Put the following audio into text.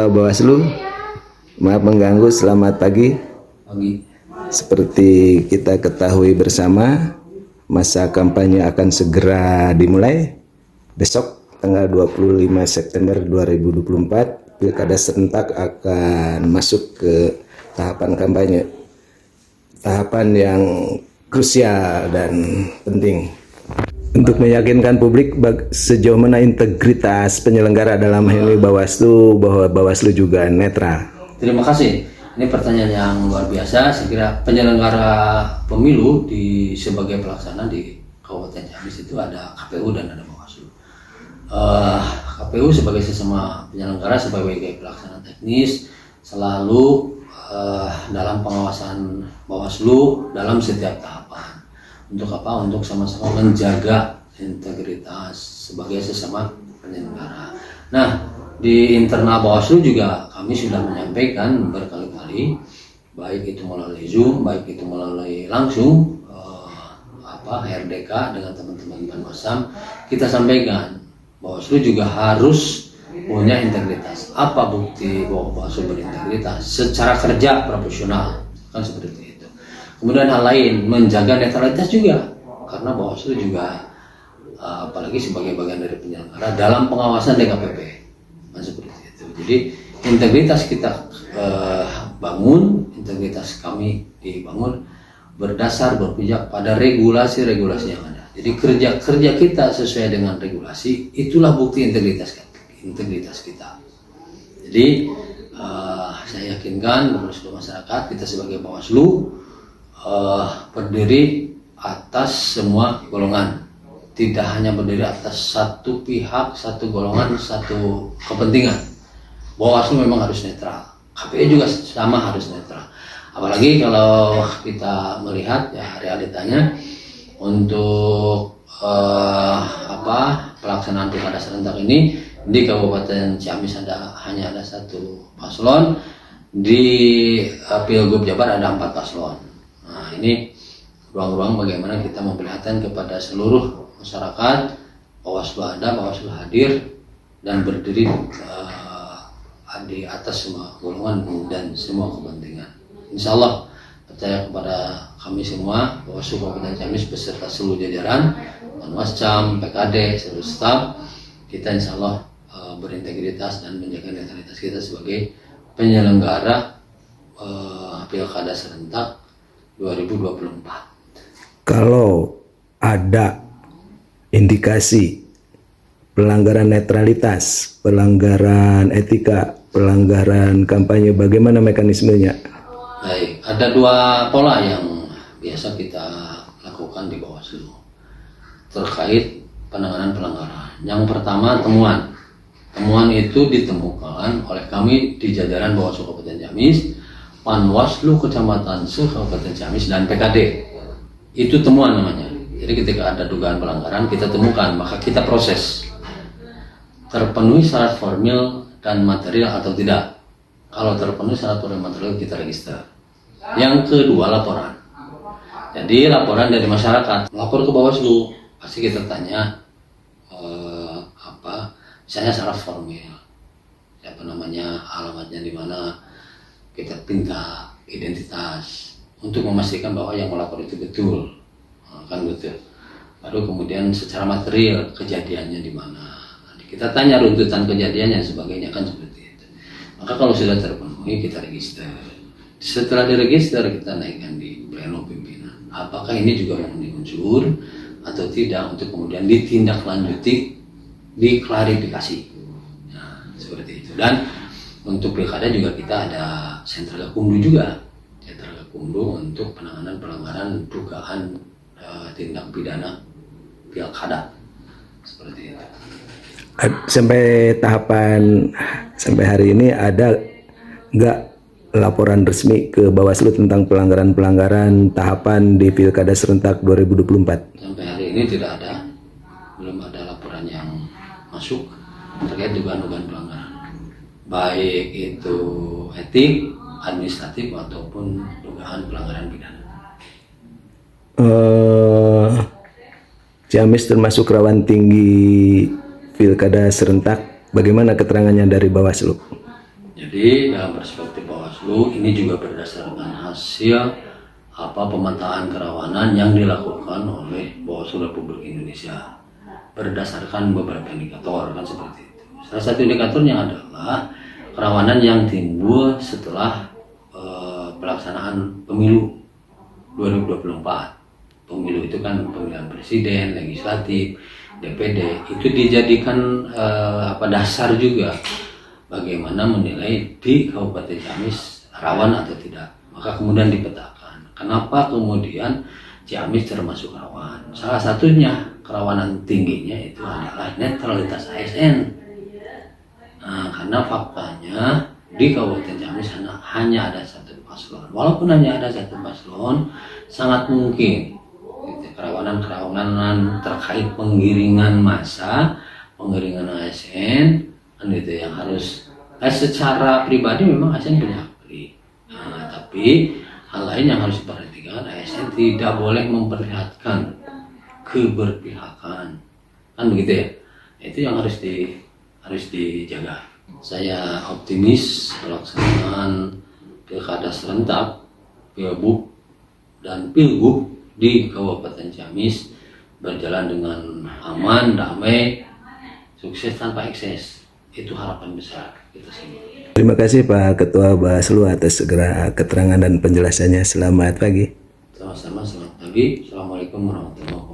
Ketua Bawaslu. Maaf mengganggu, selamat pagi. Pagi. Seperti kita ketahui bersama, masa kampanye akan segera dimulai. Besok tanggal 25 September 2024, Pilkada serentak akan masuk ke tahapan kampanye. Tahapan yang krusial dan penting untuk meyakinkan publik sejauh mana integritas penyelenggara, dalam hal ini Bawaslu, bahwa Bawaslu juga netral. Terima kasih. Ini pertanyaan yang luar biasa. Saya kira penyelenggara pemilu sebagai pelaksana di Kabupaten Ciamis itu ada KPU dan ada Bawaslu. KPU sebagai sesama penyelenggara, sebagai pelaksana teknis, selalu dalam pengawasan Bawaslu dalam setiap tahapan. Untuk apa? Untuk sama-sama menjaga integritas sebagai sesama penyelenggara. Nah, di internal Bawaslu juga kami sudah menyampaikan berkali-kali, baik itu melalui Zoom, baik itu melalui langsung RDK dengan teman-teman Banwasam, kita sampaikan Bawaslu juga harus punya integritas. Apa bukti bahwa Bawaslu berintegritas? Secara kerja profesional, kan seperti itu. Kemudian hal lain, menjaga netralitas juga, karena Bawaslu juga apalagi sebagai bagian dari penyelenggara dalam pengawasan DKPP, kan seperti itu. Jadi integritas kita bangun, integritas kami dibangun berdasar berpijak pada regulasi-regulasi yang ada. Jadi kerja kita sesuai dengan regulasi, itulah bukti integritas kita. Jadi saya yakinkan kepada seluruh masyarakat, kita sebagai Bawaslu berdiri atas semua golongan, tidak hanya berdiri atas satu pihak, satu golongan, satu kepentingan. Bawaslu memang harus netral, KPU juga sama harus netral. Apalagi kalau kita melihat ya realitanya untuk pelaksanaan pilkada serentak ini di Kabupaten Ciamis hanya ada satu paslon, di Pilgub Jabar ada 4 paslon. Nah, ini ruang-ruang bagaimana kita memperlihatkan kepada seluruh masyarakat, Bawaslu ada, Bawaslu hadir dan berdiri di atas semua golongan dan semua kepentingan. Insya Allah percaya kepada kami semua, Bawaslu Kabupaten Ciamis beserta seluruh jajaran, Banwascam, PKD, seluruh staf, kita insya Allah berintegritas dan menjaga netralitas kita sebagai penyelenggara Pilkada serentak 2024. Kalau ada indikasi pelanggaran netralitas, pelanggaran etika, pelanggaran kampanye, bagaimana mekanismenya? Baik, ada 2 pola yang biasa kita lakukan di Bawaslu terkait penanganan pelanggaran. Yang pertama, temuan. Temuan itu ditemukan oleh kami di jajaran Bawaslu Kabupaten Ciamis, Panwaslu Kecamatan Kabupaten Ciamis, dan PKD. Itu temuan namanya. Jadi ketika ada dugaan pelanggaran, kita temukan, maka kita proses. Terpenuhi syarat formil dan material atau tidak. Kalau terpenuhi syarat formil dan material, kita register. Yang kedua, laporan. Jadi laporan dari masyarakat, lapor ke Bawaslu, pasti kita tanya misalnya syarat formil, siapa namanya, alamatnya di mana, kita minta identitas untuk memastikan bahwa yang melapor itu betul, kan betul. Baru kemudian secara material kejadiannya di mana, kita tanya runtutan kejadiannya sebagainya, kan seperti itu. Maka kalau sudah terpenuhi, kita register. Setelah diregister, kita naikkan di pleno pimpinan. Apakah ini juga memenuhi unsur atau tidak, untuk kemudian ditindaklanjuti, diklarifikasi. Nah, seperti itu. Dan untuk pilkada juga kita ada sentra gakumdu juga, sentra gakumdu untuk penanganan pelanggaran dugaan tindak pidana pilkada, seperti itu. Sampai hari ini ada nggak laporan resmi ke Bawaslu tentang pelanggaran tahapan di Pilkada serentak 2024? Sampai hari ini tidak ada, belum ada laporan yang masuk terkait dugaan-dugaan pelanggaran, baik itu etik, administratif ataupun dugaan pelanggaran pidana. Ciamis termasuk rawan tinggi Pilkada serentak. Bagaimana keterangannya dari Bawaslu? Jadi dalam perspektif Bawaslu ini juga berdasarkan hasil pemetaan kerawanan yang dilakukan oleh Bawaslu Republik Indonesia berdasarkan beberapa indikator kan seperti itu. Salah satu indikatornya adalah kerawanan yang timbul setelah pelaksanaan pemilu 2024. Pemilu itu kan pemilihan presiden, legislatif, DPD, itu dijadikan dasar juga bagaimana menilai di Kabupaten Ciamis rawan atau tidak. Maka kemudian dipetakan. Kenapa kemudian Ciamis termasuk rawan? Salah satunya kerawanan tingginya itu adalah netralitas ASN. Nah, karena faktanya di Kabupaten Ciamis hanya ada satu paslon. Walaupun hanya ada satu paslon, sangat mungkin kerawanan terkait penggiringan massa, penggiringan ASN, kan gitu yang harus secara pribadi memang ASN punya hak pilih. Nah, tapi hal lain yang harus diperhatikan, ASN tidak boleh memperlihatkan keberpihakan, kan begitu ya. Itu yang harus dijaga. Saya optimis pelaksanaan pilkada serentak, pilbub dan pilgub di Kabupaten Ciamis berjalan dengan aman, damai, sukses tanpa ekses. Itu harapan besar kita semua. Terima kasih Pak Ketua Bawaslu atas segera keterangan dan penjelasannya. Selamat pagi. Sama-sama, selamat pagi. Assalamualaikum warahmatullahi wabarakatuh.